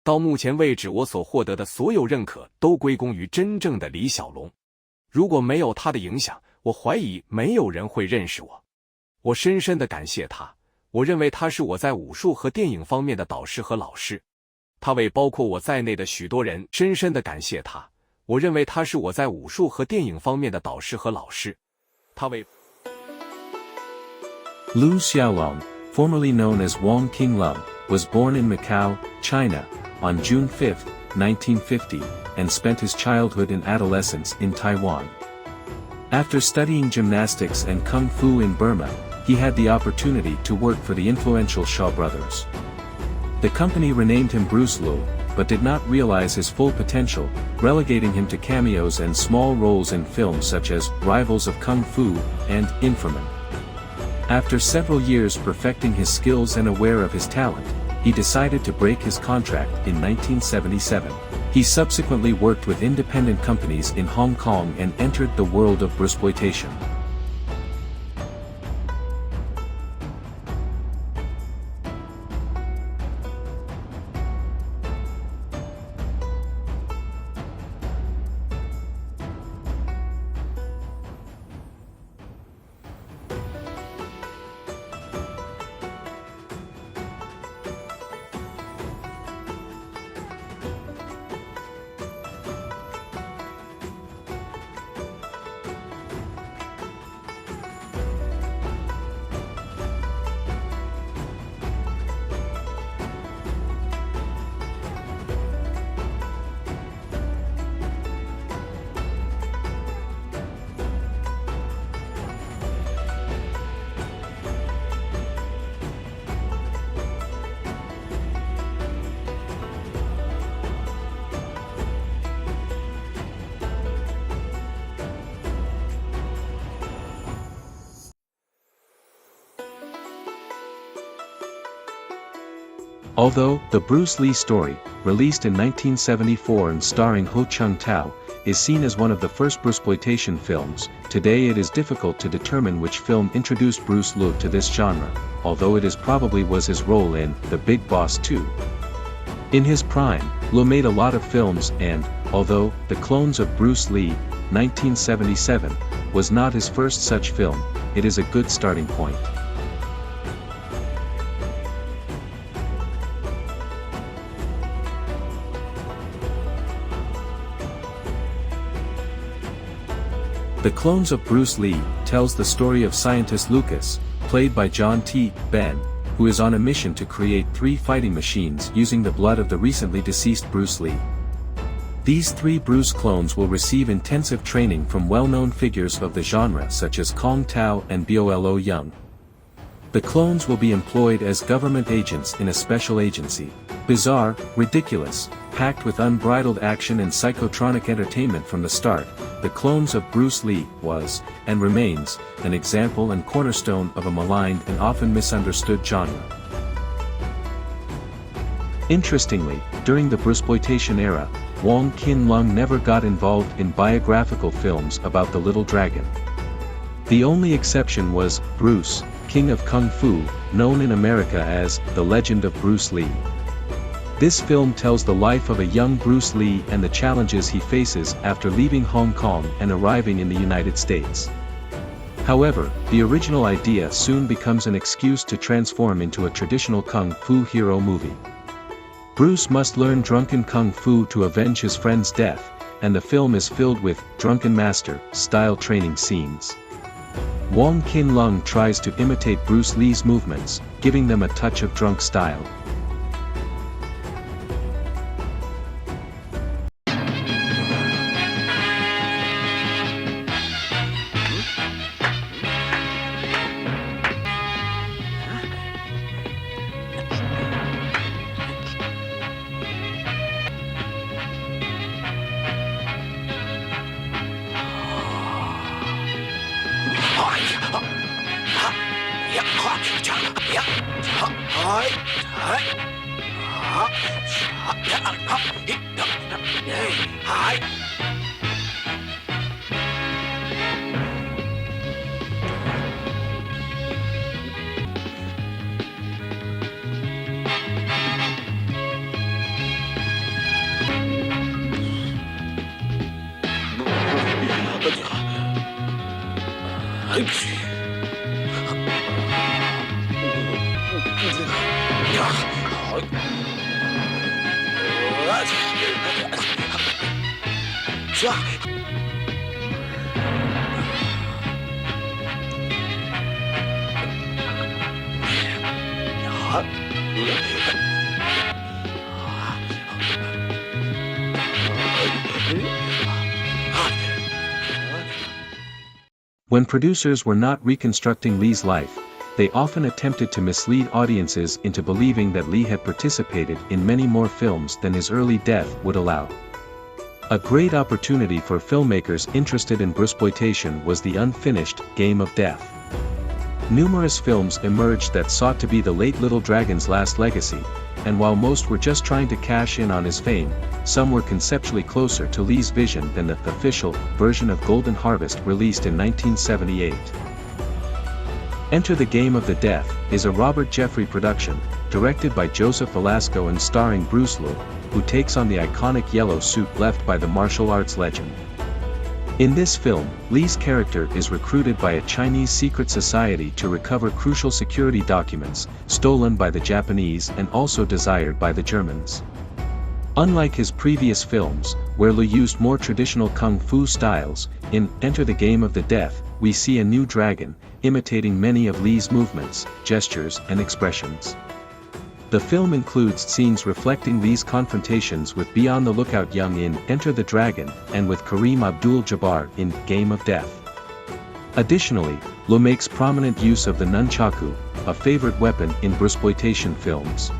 到目前为止，我所获得的所有认可都归功于真正的李小龙。如果没有他的影响，我怀疑没有人会认识我。我深深地感谢他，我认为他是我在武术和电影方面的导师和老师。他为包括我在内的许多人深深地感谢他，我认为他是我在武术和电影方面的导师和老师。他为 Liu Xiǎolóng, formerly known as Wong Qinglong, was born in Macau, China, on June 5, 1950, and spent his childhood and adolescence in Taiwan. After studying gymnastics and kung fu in Burma, he had the opportunity to work for the influential Shaw brothers. The company renamed him Bruce Liu, but did not realize his full potential, relegating him to cameos and small roles in films such as Rivals of Kung Fu and Inframan. After several years perfecting his skills and aware of his talent, he decided to break his contract in 1977. He subsequently worked with independent companies in Hong Kong and entered the world of bruceploitation. Although the Bruce Lee story, released in 1974 and starring Ho Chung-tao, is seen as one of the first bruceploitation films, today it is difficult to determine which film introduced Bruce Lee to this genre, although it is probably was his role in The Big Boss 2. In his prime, Lee made a lot of films and, although The Clones of Bruce Lee, 1977, was not his first such film, it is a good starting point. The Clones of Bruce Lee tells the story of scientist Lucas, played by John T. Ben, who is on a mission to create 3 fighting machines using the blood of the recently deceased Bruce Lee. These 3 Bruce clones will receive intensive training from well-known figures of the genre such as Kong Tao and Bolo Young. The clones will be employed as government agents in a special agency. Bizarre, ridiculous, packed with unbridled action and psychotronic entertainment from the start, The Clones of Bruce Lee was, and remains, an example and cornerstone of a maligned and often misunderstood genre. Interestingly, during the bruceploitation era, Wong Qinglong never got involved in biographical films about the Little Dragon. The only exception was Bruce, King of Kung Fu, known in America as The Legend of Bruce Lee. This film tells the life of a young Bruce Lee and the challenges he faces after leaving Hong Kong and arriving in the United States. However, the original idea soon becomes an excuse to transform into a traditional Kung Fu hero movie. Bruce must learn drunken Kung Fu to avenge his friend's death, and the film is filled with drunken master-style training scenes. Wong Qinglong tries to imitate Bruce Lee's movements, giving them a touch of drunk style. When producers were not reconstructing Li's life, they often attempted to mislead audiences into believing that Li had participated in many more films than his early death would allow. A great opportunity for filmmakers interested in bruceploitation was the unfinished Game of Death. Numerous films emerged that sought to be the late Little Dragon's last legacy, and while most were just trying to cash in on his fame, some were conceptually closer to Li's vision than the official version of Golden Harvest released in 1978. Enter the Game of the Death is a Robert Jeffrey production, directed by Joseph Velasco and starring Bruce Lee, who takes on the iconic yellow suit left by the martial arts legend. In this film, Li's character is recruited by a Chinese secret society to recover crucial security documents, stolen by the Japanese and also desired by the Germans. Unlike his previous films, where Li used more traditional kung fu styles, in Enter the Game of the Death, we see a new dragon, imitating many of Li's movements, gestures and expressions. The film includes scenes reflecting Li's confrontations with Be on the Lookout Young in Enter the Dragon, and with Kareem Abdul-Jabbar in Game of Death. Additionally, Li makes prominent use of the nunchaku, a favorite weapon in bruceploitation films.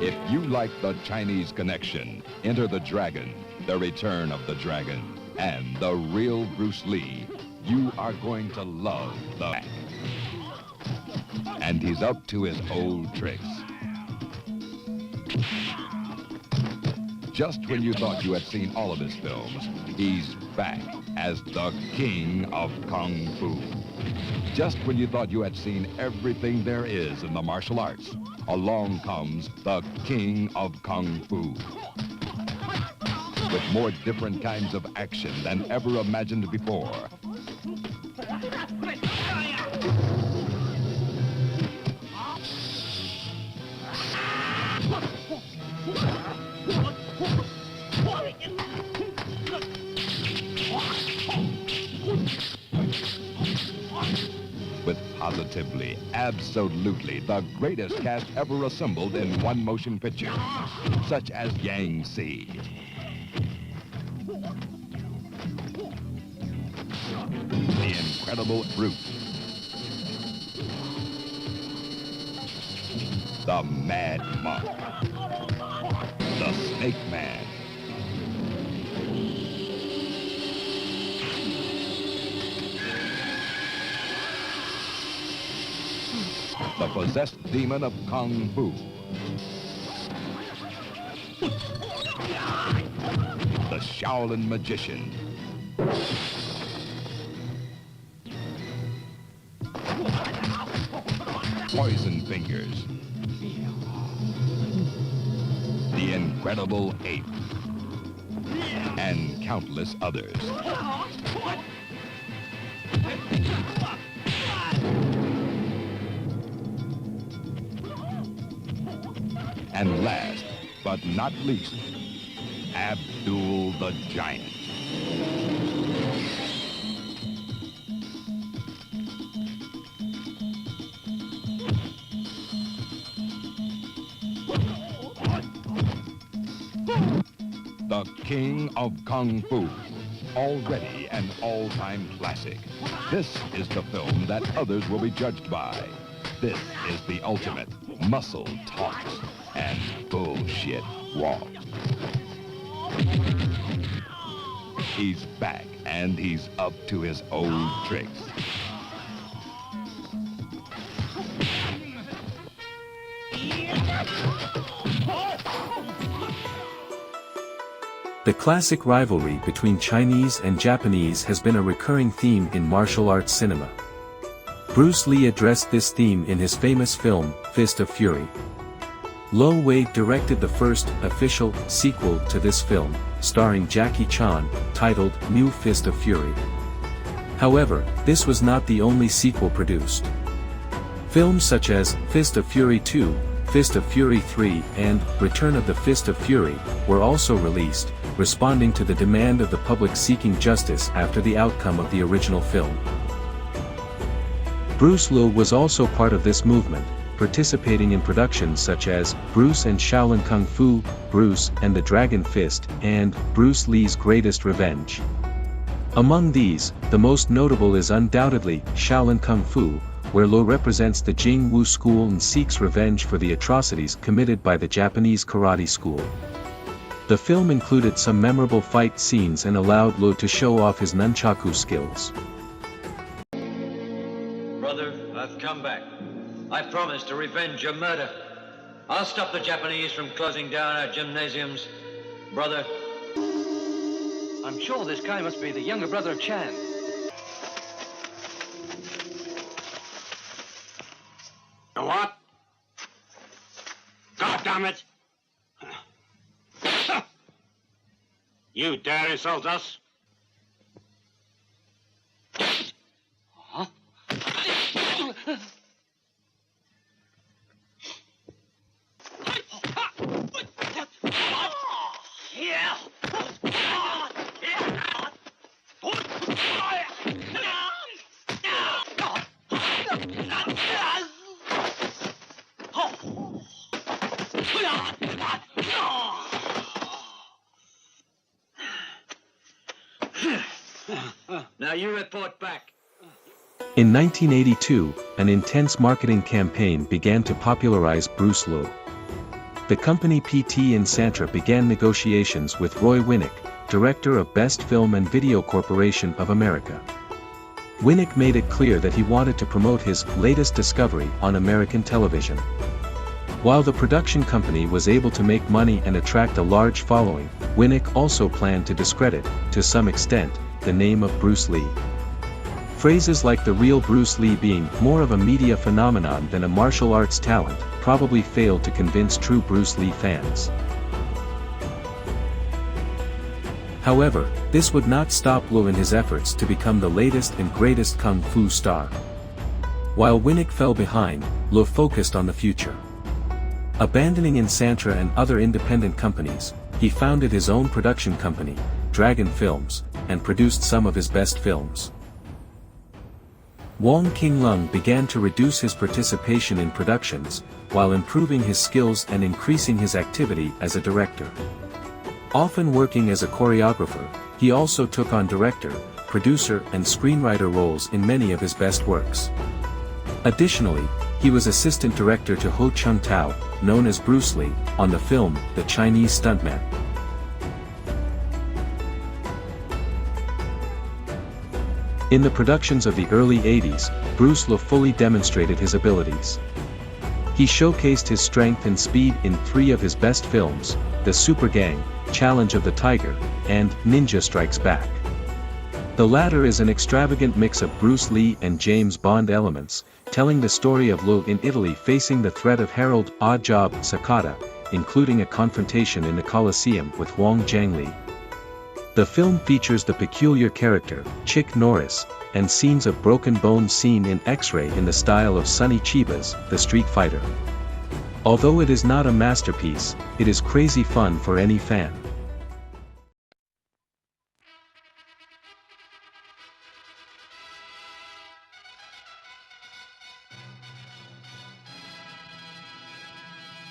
If you like the Chinese Connection, Enter the Dragon, The Return of the Dragon, and the real Bruce Lee, you are going to love the Mac. And he's up to his old tricks. Just when you thought you had seen all of his films, he's back as the King of Kung Fu. Just when you thought you had seen everything there is in the martial arts, along comes the King of Kung Fu. With more different kinds of action than ever imagined before. With positively, absolutely the greatest cast ever assembled in one motion picture, such as Yang Si, the incredible Brute, the Mad Monk, the Snake Man, the possessed demon of Kung Fu, the Xiǎolóng magician, Poison Fingers, the Incredible Ape, and countless others. And last, but not least, Abdul the Giant. The King of Kung Fu, already an all-time classic. This is the film that others will be judged by. This is the ultimate muscle talks and bullshit walk. He's back and he's up to his old tricks. The classic rivalry between Chinese and Japanese has been a recurring theme in martial arts cinema. Bruce Lee addressed this theme in his famous film, Fist of Fury. Lo Wei directed the first official sequel to this film, starring Jackie Chan, titled New Fist of Fury. However, this was not the only sequel produced. Films such as Fist of Fury 2, Fist of Fury 3 and Return of the Fist of Fury were also released, responding to the demand of the public seeking justice after the outcome of the original film. Bruce Lee was also part of this movement, participating in productions such as Bruce and Xiǎolóng Kung Fu, Bruce and the Dragon Fist, and Bruce Lee's Greatest Revenge. Among these, the most notable is undoubtedly Xiǎolóng Kung Fu, where Lo represents the Jing Wu school and seeks revenge for the atrocities committed by the Japanese karate school. The film included some memorable fight scenes and allowed Lo to show off his nunchaku skills. Brother, I've come back. I promise to revenge your murder. I'll stop the Japanese from closing down our gymnasiums. Brother, I'm sure this guy must be the younger brother of Chan. You what? God damn it! You dare insult us? Huh? Now you report back. In 1982, an intense marketing campaign began to popularize Bruce Lee. The company PT and Santra began negotiations with Roy Winnick, director of Best Film and Video Corporation of America. Winnick made it clear that he wanted to promote his latest discovery on American television. While the production company was able to make money and attract a large following, Winnick also planned to discredit, to some extent, the name of Bruce Lee. Phrases like the real Bruce Lee being more of a media phenomenon than a martial arts talent probably failed to convince true Bruce Lee fans. However, this would not stop Lo in his efforts to become the latest and greatest kung fu star. While Winnick fell behind, Lo focused on the future. Abandoning Santra and other independent companies, he founded his own production company, Dragon Films, and produced some of his best films. Wong Qinglong began to reduce his participation in productions, while improving his skills and increasing his activity as a director. Often working as a choreographer, he also took on director, producer and screenwriter roles in many of his best works. Additionally, he was assistant director to Ho Chung-tao, known as Bruce Lee, on the film The Chinese Stuntman. In the productions of the early 80s, Bruce Lee fully demonstrated his abilities. He showcased his strength and speed in 3 of his best films, The Super Gang, Challenge of the Tiger, and Ninja Strikes Back. The latter is an extravagant mix of Bruce Lee and James Bond elements, telling the story of Lo in Italy facing the threat of Harold "Oddjob" Sakata, including a confrontation in the Colosseum with Wong Jiangli. The film features the peculiar character, Chick Norris, and scenes of broken bones seen in X-ray in the style of Sonny Chiba's The Street Fighter. Although it is not a masterpiece, it is crazy fun for any fan.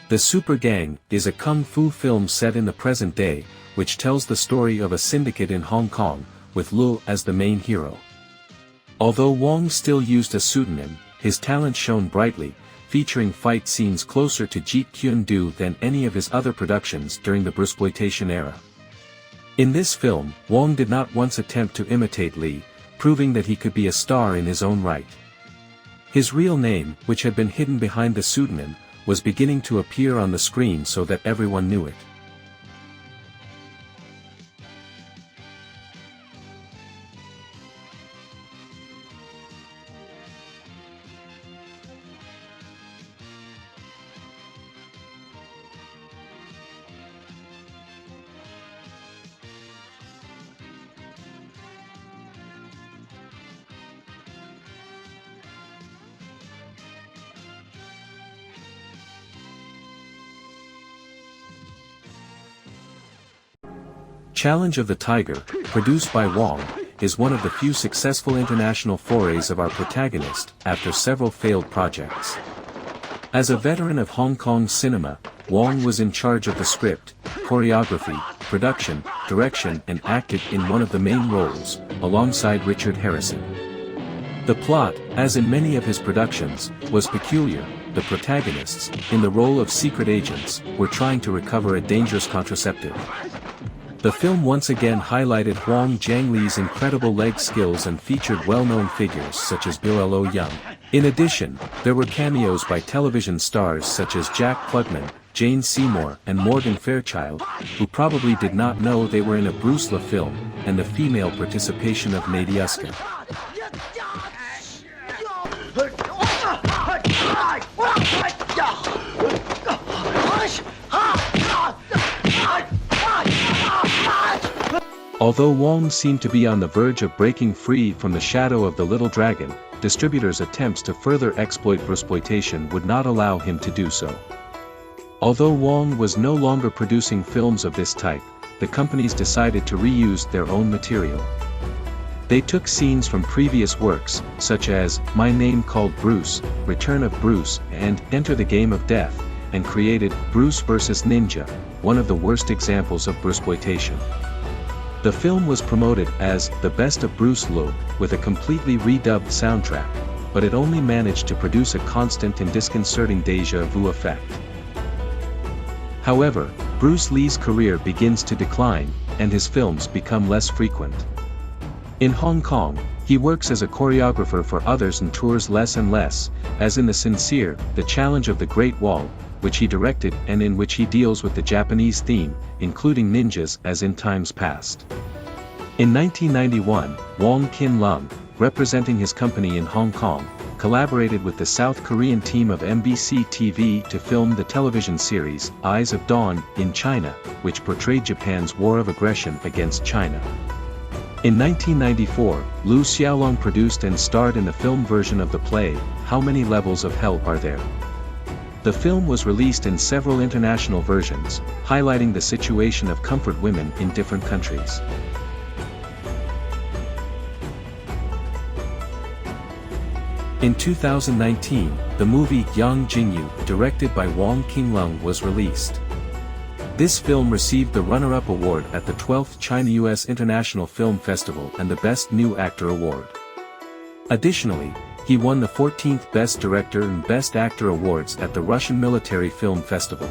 The Super Gang is a kung fu film set in the present day, which tells the story of a syndicate in Hong Kong, with Lo as the main hero. Although Wong still used a pseudonym, his talent shone brightly, featuring fight scenes closer to Jeet Kune Do than any of his other productions during the Bruceploitation era. In this film, Wong did not once attempt to imitate Lee, proving that he could be a star in his own right. His real name, which had been hidden behind the pseudonym, was beginning to appear on the screen so that everyone knew it. Challenge of the Tiger, produced by Wong, is one of the few successful international forays of our protagonist after several failed projects. As a veteran of Hong Kong cinema, Wong was in charge of the script, choreography, production, direction and acted in one of the main roles, alongside Richard Harrison. The plot, as in many of his productions, was peculiar. The protagonists, in the role of secret agents, were trying to recover a dangerous contraceptive. The film once again highlighted Huang Jiangli's incredible leg skills and featured well-known figures such as Bilelo Young. In addition, there were cameos by television stars such as Jack Klugman, Jane Seymour and Morgan Fairchild, who probably did not know they were in a Bruce Lee film, and the female participation of Nadiuska. Although Wong seemed to be on the verge of breaking free from the shadow of the little dragon, distributors' attempts to further exploit bruceploitation would not allow him to do so. Although Wong was no longer producing films of this type, the companies decided to reuse their own material. They took scenes from previous works, such as My Name Called Bruce, Return of Bruce, and Enter the Game of Death, and created Bruce vs. Ninja, one of the worst examples of bruceploitation. The film was promoted as The Best of Bruce Lee, with a completely redubbed soundtrack, but it only managed to produce a constant and disconcerting déjà vu effect. However, Bruce Lee's career begins to decline, and his films become less frequent. In Hong Kong, he works as a choreographer for others and tours less and less, as in The Sincere, The Challenge of the Great Wall, which he directed and in which he deals with the Japanese theme, including ninjas as in times past. In 1991, Wong Kin-lung, representing his company in Hong Kong, collaborated with the South Korean team of MBC TV to film the television series Eyes of Dawn in China, which portrayed Japan's war of aggression against China. In 1994, Liu Xiǎolóng produced and starred in the film version of the play, How Many Levels of Hell Are There? The film was released in several international versions, highlighting the situation of comfort women in different countries. In 2019, the movie Yang Jingyu, directed by Wong Kin-lung, was released. This film received the runner-up award at the 12th China-US International Film Festival and the Best New Actor award. Additionally, he won the 14th Best Director and Best Actor awards at the Russian Military Film Festival.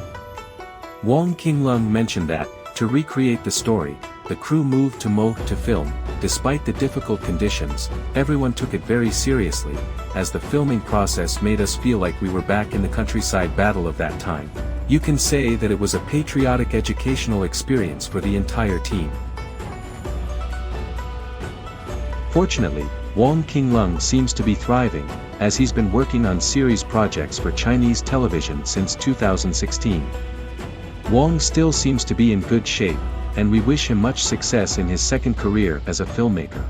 Wong Kin-lung mentioned that, to recreate the story, the crew moved to Mo to film. Despite the difficult conditions, everyone took it very seriously, as the filming process made us feel like we were back in the countryside battle of that time. You can say that it was a patriotic educational experience for the entire team. Fortunately, Wong Kin-lung seems to be thriving, as he's been working on series projects for Chinese television since 2016. Wong still seems to be in good shape, and we wish him much success in his second career as a filmmaker.